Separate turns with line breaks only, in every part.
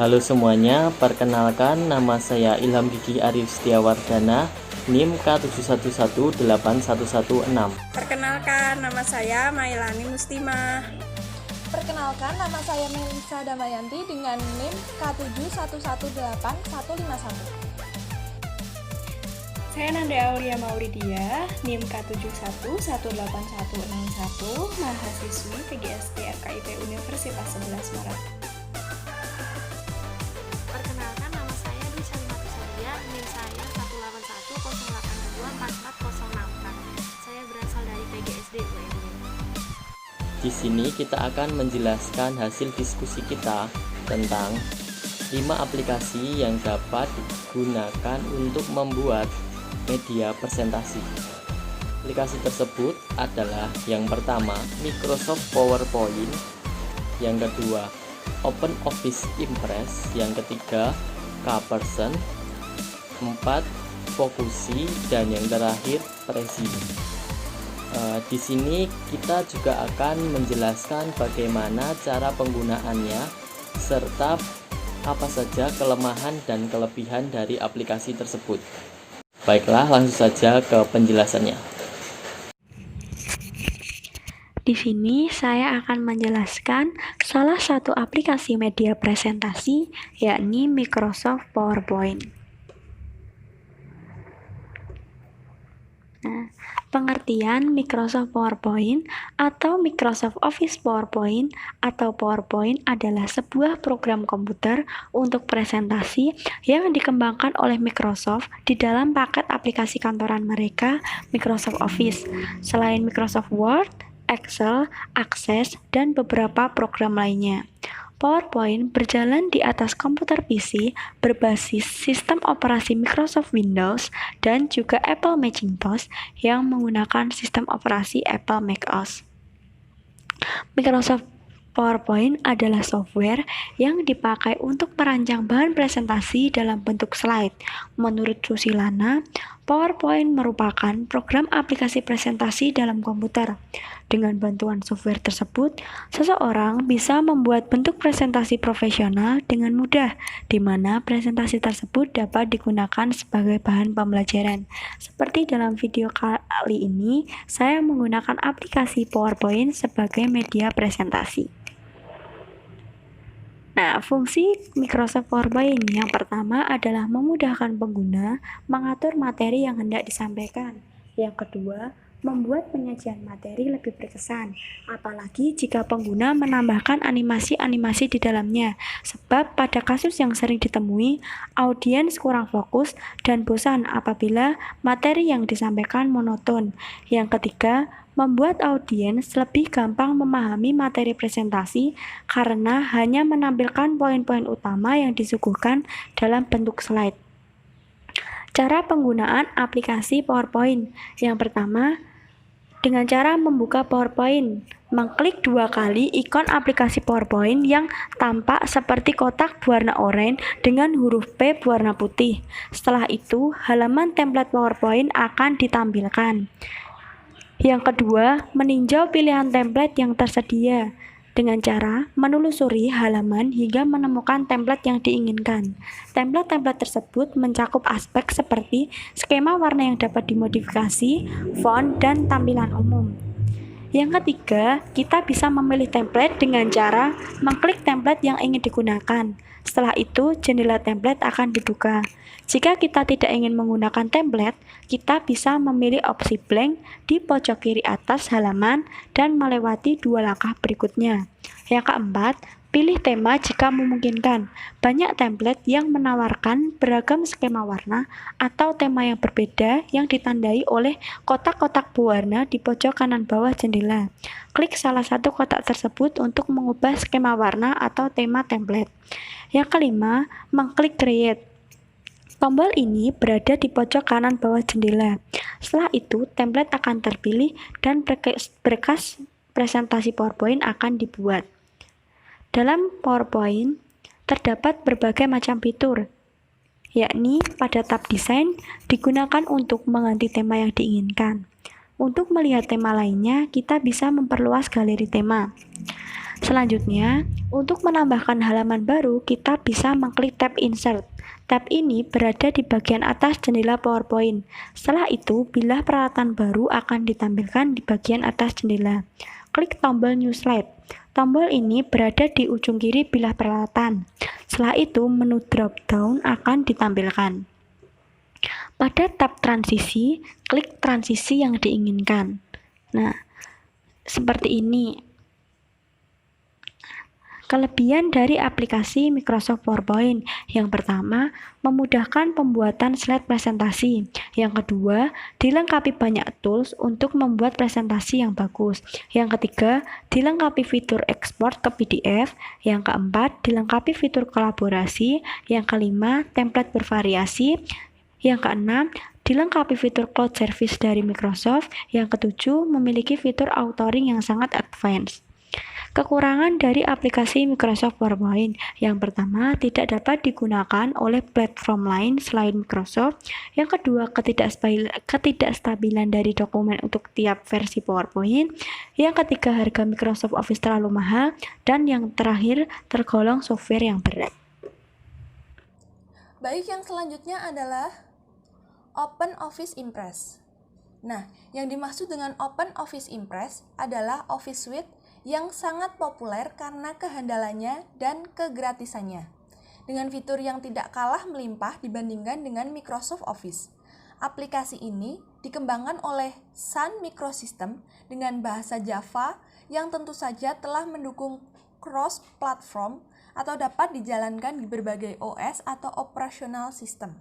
Halo semuanya, perkenalkan nama saya Ilham Gigi Arif Setiawardana, NIM K71181116.
Perkenalkan, nama saya Mailani Mustimah.
Perkenalkan, nama saya Melisa Damayanti dengan NIM K71181151.
Saya Nanda Aulia Maulidia, NIM K71181161, mahasiswi PGSD FKIP Universitas 11 Maret.
Perkenalkan, nama saya Dwi Salimatu Sadia, NIM saya 18108244064. Saya berasal dari PGSD UNY.
Di sini kita akan menjelaskan hasil diskusi kita tentang 5 aplikasi yang dapat digunakan untuk membuat media presentasi. Aplikasi tersebut adalah yang pertama Microsoft PowerPoint, yang kedua OpenOffice Impress, yang ketiga Kperson, 4 Focusi, dan yang terakhir Prezi. Di sini kita juga akan menjelaskan bagaimana cara penggunaannya serta apa saja kelemahan dan kelebihan dari aplikasi tersebut. Baiklah, langsung saja ke penjelasannya.
Di sini saya akan menjelaskan salah satu aplikasi media presentasi, yakni Microsoft PowerPoint. Nah, pengertian Microsoft PowerPoint atau Microsoft Office PowerPoint atau PowerPoint adalah sebuah program komputer untuk presentasi yang dikembangkan oleh Microsoft di dalam paket aplikasi kantoran mereka, Microsoft Office. Selain Microsoft Word, Excel, Access, dan beberapa program lainnya. PowerPoint berjalan di atas komputer PC berbasis sistem operasi Microsoft Windows dan juga Apple Macintosh yang menggunakan sistem operasi Apple macOS. Microsoft PowerPoint adalah software yang dipakai untuk merancang bahan presentasi dalam bentuk slide. Menurut Susilana, PowerPoint merupakan program aplikasi presentasi dalam komputer. Dengan bantuan software tersebut, seseorang bisa membuat bentuk presentasi profesional dengan mudah, di mana presentasi tersebut dapat digunakan sebagai bahan pembelajaran. Seperti dalam video kali ini, saya menggunakan aplikasi PowerPoint sebagai media presentasi. Nah, fungsi Microsoft PowerPoint yang pertama adalah memudahkan pengguna mengatur materi yang hendak disampaikan. Yang kedua, membuat penyajian materi lebih berkesan, apalagi jika pengguna menambahkan animasi-animasi di dalamnya, sebab pada kasus yang sering ditemui, audiens kurang fokus dan bosan apabila materi yang disampaikan monoton. Yang ketiga, membuat audiens lebih gampang memahami materi presentasi karena hanya menampilkan poin-poin utama yang disuguhkan dalam bentuk slide. Cara penggunaan aplikasi PowerPoint. Yang pertama, dengan cara membuka PowerPoint, mengklik 2 kali ikon aplikasi PowerPoint yang tampak seperti kotak berwarna oranye dengan huruf P berwarna putih. Setelah itu, halaman template PowerPoint akan ditampilkan. Yang kedua, meninjau pilihan template yang tersedia dengan cara menelusuri halaman hingga menemukan template yang diinginkan. Template-template tersebut mencakup aspek seperti skema warna yang dapat dimodifikasi, font, dan tampilan umum. Yang ketiga, kita bisa memilih template dengan cara mengklik template yang ingin digunakan. Setelah itu, jendela template akan dibuka. Jika kita tidak ingin menggunakan template, kita bisa memilih opsi blank di pojok kiri atas halaman dan melewati 2 langkah berikutnya. Yang keempat, pilih tema jika memungkinkan. Banyak template yang menawarkan beragam skema warna atau tema yang berbeda yang ditandai oleh kotak-kotak berwarna di pojok kanan bawah jendela. Klik salah satu kotak tersebut untuk mengubah skema warna atau tema template. Yang kelima, mengklik Create. Tombol ini berada di pojok kanan bawah jendela. Setelah itu, template akan terpilih dan berkas presentasi PowerPoint akan dibuat. Dalam PowerPoint, terdapat berbagai macam fitur, yakni pada tab Desain digunakan untuk mengganti tema yang diinginkan. Untuk melihat tema lainnya, kita bisa memperluas galeri tema. Selanjutnya, untuk menambahkan halaman baru, kita bisa mengklik tab Insert. Tab ini berada di bagian atas jendela PowerPoint. Setelah itu, bilah peralatan baru akan ditampilkan di bagian atas jendela. Klik tombol New Slide. Tombol ini berada di ujung kiri bilah peralatan. Setelah itu, menu drop-down akan ditampilkan. Pada tab transisi, klik transisi yang diinginkan. Nah, seperti ini. Kelebihan dari aplikasi Microsoft PowerPoint. Yang pertama, memudahkan pembuatan slide presentasi. Yang kedua, dilengkapi banyak tools untuk membuat presentasi yang bagus. Yang ketiga, dilengkapi fitur ekspor ke PDF. Yang keempat, dilengkapi fitur kolaborasi. Yang kelima, template bervariasi. Yang keenam, dilengkapi fitur cloud service dari Microsoft. Yang ketujuh, memiliki fitur authoring yang sangat advance. Kekurangan dari aplikasi Microsoft PowerPoint. Yang pertama, tidak dapat digunakan oleh platform lain selain Microsoft. Yang kedua, ketidakstabilan dari dokumen untuk tiap versi PowerPoint. Yang ketiga, harga Microsoft Office terlalu mahal. Dan yang terakhir, tergolong software yang berat.
Baik, yang selanjutnya adalah Open Office Impress. Nah, yang dimaksud dengan Open Office Impress adalah Office Suite yang sangat populer karena kehandalannya dan kegratisannya, dengan fitur yang tidak kalah melimpah dibandingkan dengan Microsoft Office. Aplikasi ini dikembangkan oleh Sun Microsystem dengan bahasa Java yang tentu saja telah mendukung cross-platform atau dapat dijalankan di berbagai OS atau operational system.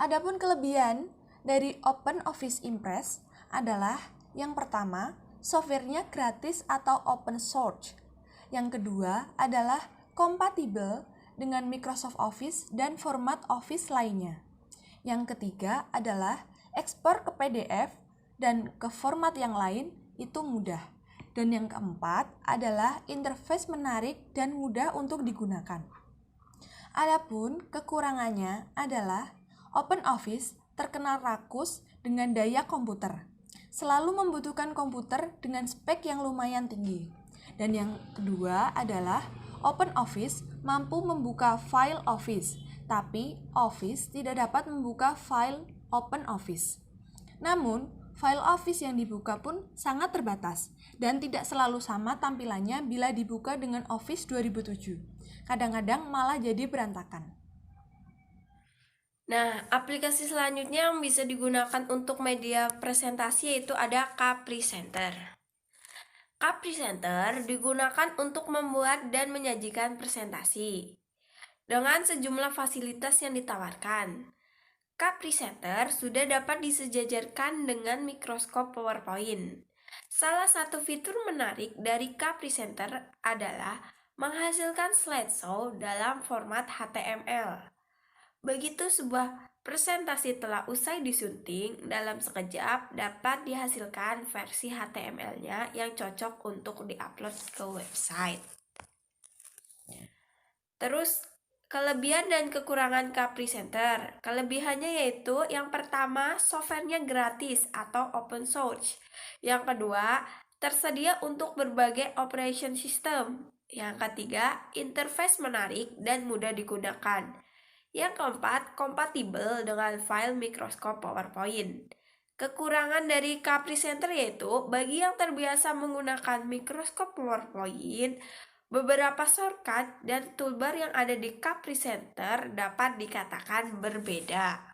Adapun kelebihan dari Open Office Impress adalah yang pertama, softwarenya gratis atau open source. Yang kedua adalah kompatibel dengan Microsoft Office dan format Office lainnya. Yang ketiga adalah ekspor ke PDF dan ke format yang lain itu mudah. Dan yang keempat adalah interface menarik dan mudah untuk digunakan. Adapun kekurangannya adalah Open Office terkenal rakus dengan daya komputer. Selalu membutuhkan komputer dengan spek yang lumayan tinggi. Dan yang kedua adalah Open Office mampu membuka file Office, tapi Office tidak dapat membuka file Open Office. Namun, file Office yang dibuka pun sangat terbatas dan tidak selalu sama tampilannya bila dibuka dengan Office 2007. Kadang-kadang malah jadi berantakan.
Nah, aplikasi selanjutnya yang bisa digunakan untuk media presentasi yaitu ada K-Presenter. K-Presenter digunakan untuk membuat dan menyajikan presentasi dengan sejumlah fasilitas yang ditawarkan. K-Presenter sudah dapat disejajarkan dengan Microsoft PowerPoint. Salah satu fitur menarik dari K-Presenter adalah menghasilkan slideshow dalam format HTML. Begitu sebuah presentasi telah usai disunting, dalam sekejap dapat dihasilkan versi HTML-nya yang cocok untuk diupload ke website. Terus, kelebihan dan kekurangan K-Presenter. Kelebihannya yaitu yang pertama, softwarenya gratis atau open source. Yang kedua, tersedia untuk berbagai operation system. Yang ketiga, interface menarik dan mudah digunakan. Yang keempat, kompatibel dengan file Microsoft PowerPoint. Kekurangan dari K-Presenter yaitu bagi yang terbiasa menggunakan Microsoft PowerPoint, beberapa shortcut dan toolbar yang ada di K-Presenter dapat dikatakan berbeda.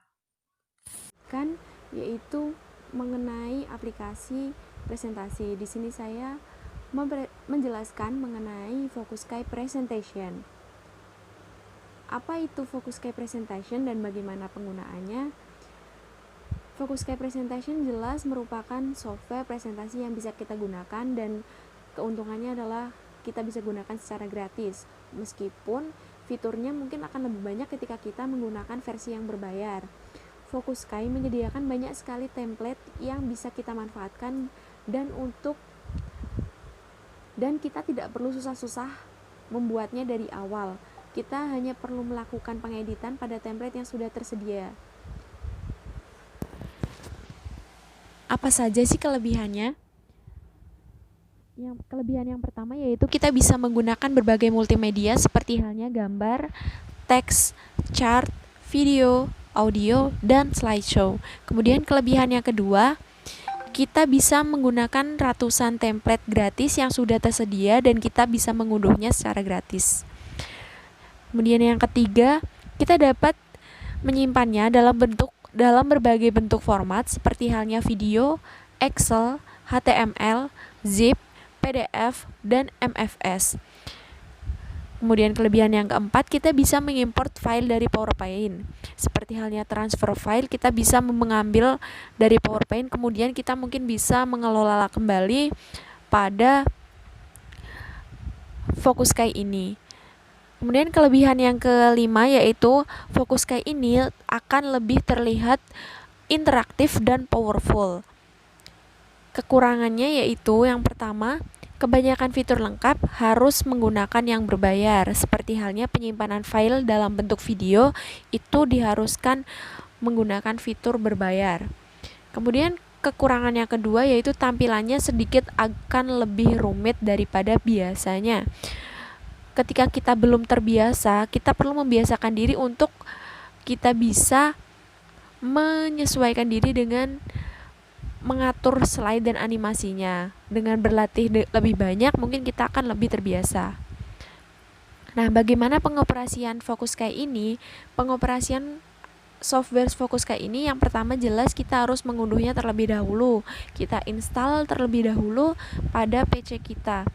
Yaitu mengenai aplikasi presentasi. Di sini saya menjelaskan mengenai Focuskai Presentation. Apa itu Focuskai Presentation dan bagaimana penggunaannya? Focuskai Presentation jelas merupakan software presentasi yang bisa kita gunakan dan keuntungannya adalah kita bisa gunakan secara gratis. Meskipun fiturnya mungkin akan lebih banyak ketika kita menggunakan versi yang berbayar. Focuskai menyediakan banyak sekali template yang bisa kita manfaatkan dan kita tidak perlu susah-susah membuatnya dari awal. Kita hanya perlu melakukan pengeditan pada template yang sudah tersedia. Apa saja sih kelebihannya? Kelebihan yang pertama yaitu kita bisa menggunakan berbagai multimedia seperti halnya gambar, teks, chart, video, audio, dan slideshow. Kemudian kelebihan yang kedua, kita bisa menggunakan ratusan template gratis yang sudah tersedia dan kita bisa mengunduhnya secara gratis. Kemudian yang ketiga, kita dapat menyimpannya dalam berbagai bentuk format seperti halnya video, Excel, HTML, zip, PDF, dan MFS. Kemudian kelebihan yang keempat, kita bisa mengimport file dari PowerPoint. Seperti halnya transfer file, kita bisa mengambil dari PowerPoint, kemudian kita mungkin bisa mengelola kembali pada Focus.Sky ini. Kemudian kelebihan yang kelima yaitu Focus.Sky ini akan lebih terlihat interaktif dan powerful. Kekurangannya yaitu yang pertama, kebanyakan fitur lengkap harus menggunakan yang berbayar, seperti halnya penyimpanan file dalam bentuk video itu diharuskan menggunakan fitur berbayar. Kemudian kekurangan yang kedua yaitu tampilannya sedikit akan lebih rumit daripada biasanya. Ketika kita belum terbiasa, kita perlu membiasakan diri untuk kita bisa menyesuaikan diri dengan mengatur slide dan animasinya. Dengan berlatih lebih banyak, mungkin kita akan lebih terbiasa. Nah, bagaimana pengoperasian Focus.Sky ini? Pengoperasian software Focus.Sky ini yang pertama jelas kita harus mengunduhnya terlebih dahulu. Kita install terlebih dahulu pada PC kita.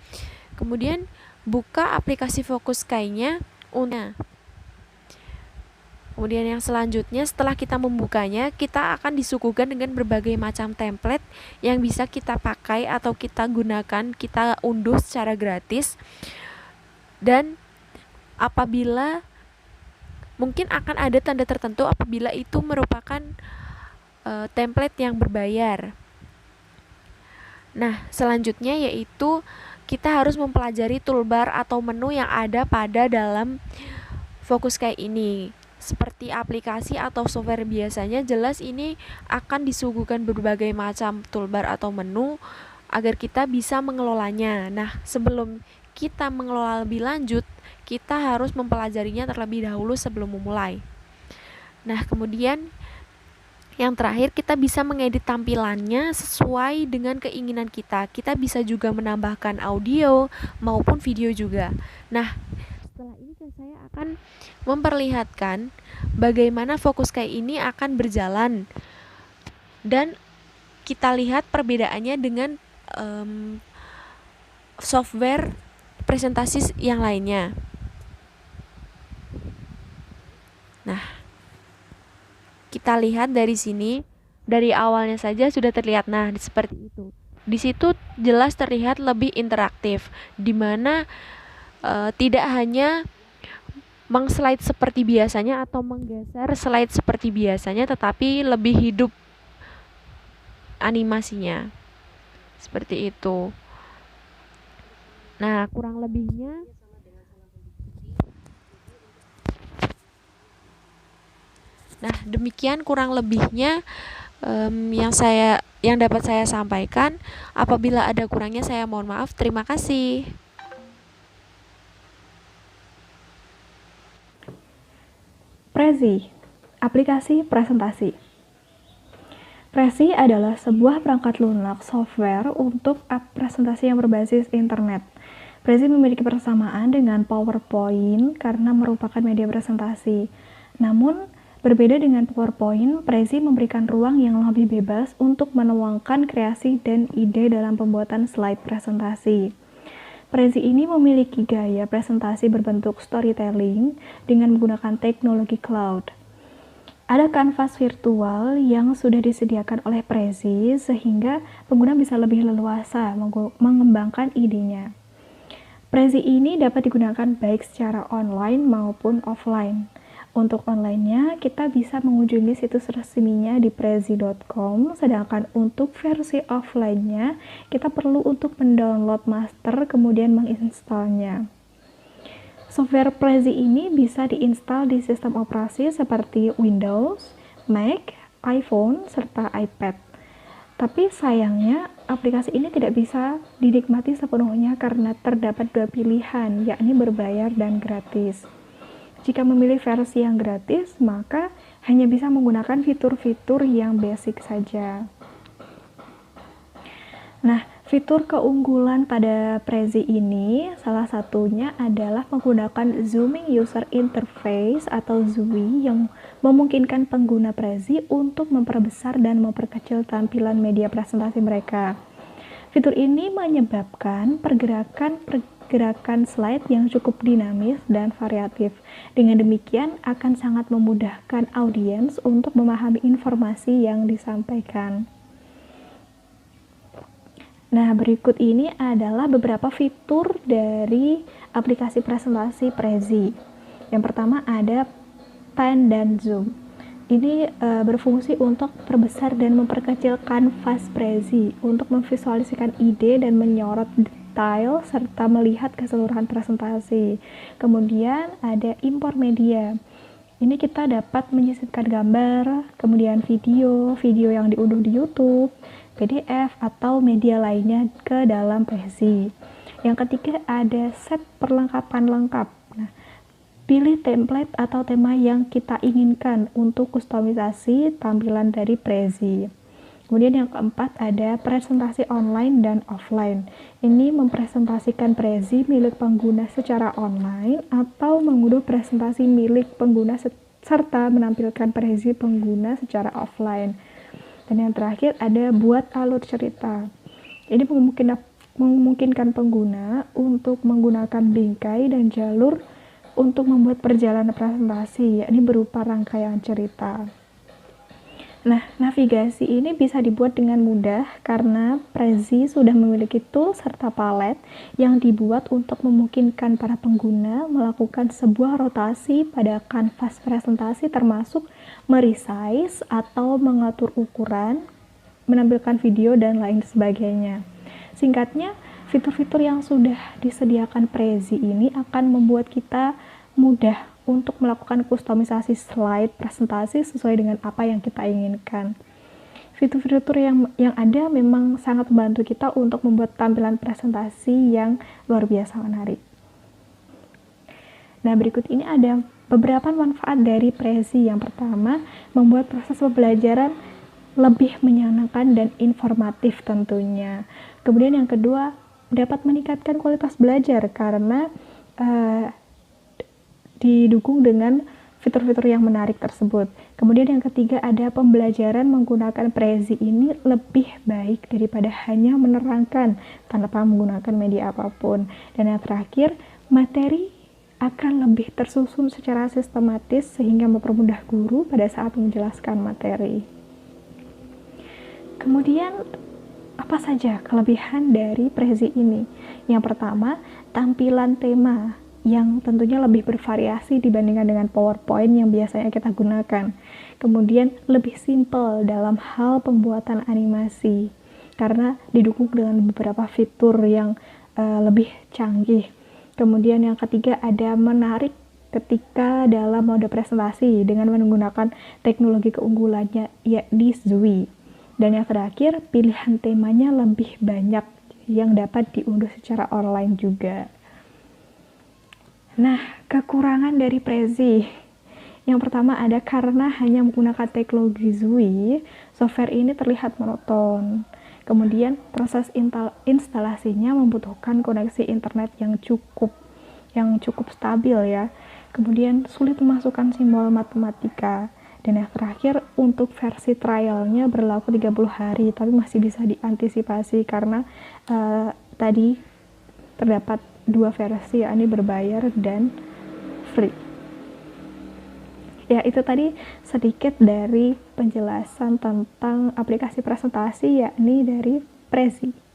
Kemudian buka aplikasi Focus.Sky-nya. Kemudian yang selanjutnya setelah kita membukanya, kita akan disuguhkan dengan berbagai macam template yang bisa kita pakai atau kita gunakan, kita unduh secara gratis. Dan apabila mungkin akan ada tanda tertentu apabila itu merupakan template yang berbayar. Nah, selanjutnya yaitu kita harus mempelajari toolbar atau menu yang ada pada dalam Focus.Sky ini. Seperti aplikasi atau software biasanya, jelas ini akan disuguhkan berbagai macam toolbar atau menu agar kita bisa mengelolanya. Nah, sebelum kita mengelola lebih lanjut, kita harus mempelajarinya terlebih dahulu sebelum memulai. Nah, kemudian yang terakhir, kita bisa mengedit tampilannya sesuai dengan keinginan kita. Kita bisa juga menambahkan audio maupun video juga. Nah, setelah ini saya akan memperlihatkan bagaimana Focus.Sky ini akan berjalan dan kita lihat perbedaannya dengan software presentasi yang lainnya. Nah, kita lihat dari sini, dari awalnya saja sudah terlihat. Nah, seperti itu. Di situ jelas terlihat lebih interaktif, di mana tidak hanya meng-slide seperti biasanya atau menggeser slide seperti biasanya, tetapi lebih hidup animasinya. Seperti itu. Nah, kurang lebihnya demikian kurang lebihnya yang dapat saya sampaikan. Apabila ada kurangnya saya mohon maaf. Terima kasih.
Prezi, aplikasi presentasi. Prezi adalah sebuah perangkat lunak software untuk presentasi yang berbasis internet. Prezi memiliki persamaan dengan PowerPoint karena merupakan media presentasi. Namun, berbeda dengan PowerPoint, Prezi memberikan ruang yang lebih bebas untuk menuangkan kreasi dan ide dalam pembuatan slide presentasi. Prezi ini memiliki gaya presentasi berbentuk storytelling dengan menggunakan teknologi cloud. Ada kanvas virtual yang sudah disediakan oleh Prezi sehingga pengguna bisa lebih leluasa mengembangkan idenya. Prezi ini dapat digunakan baik secara online maupun offline. Untuk online-nya, kita bisa mengunjungi situs resminya di prezi.com, sedangkan untuk versi offline-nya, kita perlu untuk mendownload master kemudian menginstalnya. Software Prezi ini bisa diinstal di sistem operasi seperti Windows, Mac, iPhone, serta iPad. Tapi sayangnya aplikasi ini tidak bisa dinikmati sepenuhnya karena terdapat dua pilihan, yakni berbayar dan gratis. Jika memilih versi yang gratis, maka hanya bisa menggunakan fitur-fitur yang basic saja. Nah, fitur keunggulan pada Prezi ini salah satunya adalah menggunakan Zooming User Interface atau ZUI yang memungkinkan pengguna Prezi untuk memperbesar dan memperkecil tampilan media presentasi mereka. Fitur ini menyebabkan pergerakan slide yang cukup dinamis dan variatif. Dengan demikian akan sangat memudahkan audiens untuk memahami informasi yang disampaikan. Nah, berikut ini adalah beberapa fitur dari aplikasi presentasi Prezi. Yang pertama ada Pan dan Zoom. Ini berfungsi untuk perbesar dan memperkecil kanvas Prezi untuk memvisualisasikan ide dan menyorot detail serta melihat keseluruhan presentasi. Kemudian ada import media. Ini kita dapat menyisipkan gambar, kemudian video yang diunduh di YouTube, PDF, atau media lainnya ke dalam Prezi. Yang ketiga ada set perlengkapan lengkap. Nah, pilih template atau tema yang kita inginkan untuk kustomisasi tampilan dari Prezi. Kemudian yang keempat ada presentasi online dan offline. Ini mempresentasikan Prezi milik pengguna secara online atau mengunduh presentasi milik pengguna serta menampilkan Prezi pengguna secara offline. Dan yang terakhir ada buat alur cerita. Ini memungkinkan pengguna untuk menggunakan bingkai dan jalur untuk membuat perjalanan presentasi, yakni berupa rangkaian cerita. Nah, navigasi ini bisa dibuat dengan mudah karena Prezi sudah memiliki tool serta palet yang dibuat untuk memungkinkan para pengguna melakukan sebuah rotasi pada kanvas presentasi termasuk meresize atau mengatur ukuran, menampilkan video, dan lain sebagainya. Singkatnya, fitur-fitur yang sudah disediakan Prezi ini akan membuat kita mudah untuk melakukan kustomisasi slide presentasi sesuai dengan apa yang kita inginkan. Fitur-fitur yang ada memang sangat membantu kita untuk membuat tampilan presentasi yang luar biasa menarik. Nah, berikut ini ada beberapa manfaat dari Prezi. Yang pertama, membuat proses pembelajaran lebih menyenangkan dan informatif tentunya. Kemudian yang kedua, dapat meningkatkan kualitas belajar karena didukung dengan fitur-fitur yang menarik tersebut. Kemudian yang ketiga ada pembelajaran menggunakan Prezi ini lebih baik daripada hanya menerangkan tanpa menggunakan media apapun. Dan yang terakhir, materi akan lebih tersusun secara sistematis sehingga mempermudah guru pada saat menjelaskan materi. Kemudian apa saja kelebihan dari Prezi ini? Yang pertama, tampilan tema yang tentunya lebih bervariasi dibandingkan dengan PowerPoint yang biasanya kita gunakan. Kemudian lebih simpel dalam hal pembuatan animasi karena didukung dengan beberapa fitur yang lebih canggih. Kemudian yang ketiga ada menarik ketika dalam mode presentasi dengan menggunakan teknologi keunggulannya yakni ZUI. Dan yang terakhir, pilihan temanya lebih banyak yang dapat diunduh secara online juga. Nah, kekurangan dari Prezi. Yang pertama ada karena hanya menggunakan teknologi ZUI, software ini terlihat monoton. Kemudian proses instalasinya membutuhkan koneksi internet yang cukup stabil ya. Kemudian sulit memasukkan simbol matematika. Dan yang terakhir, untuk versi trialnya berlaku 30 hari, tapi masih bisa diantisipasi karena tadi terdapat dua versi, yakni berbayar dan free. Ya, itu tadi sedikit dari penjelasan tentang aplikasi presentasi yakni dari Prezi.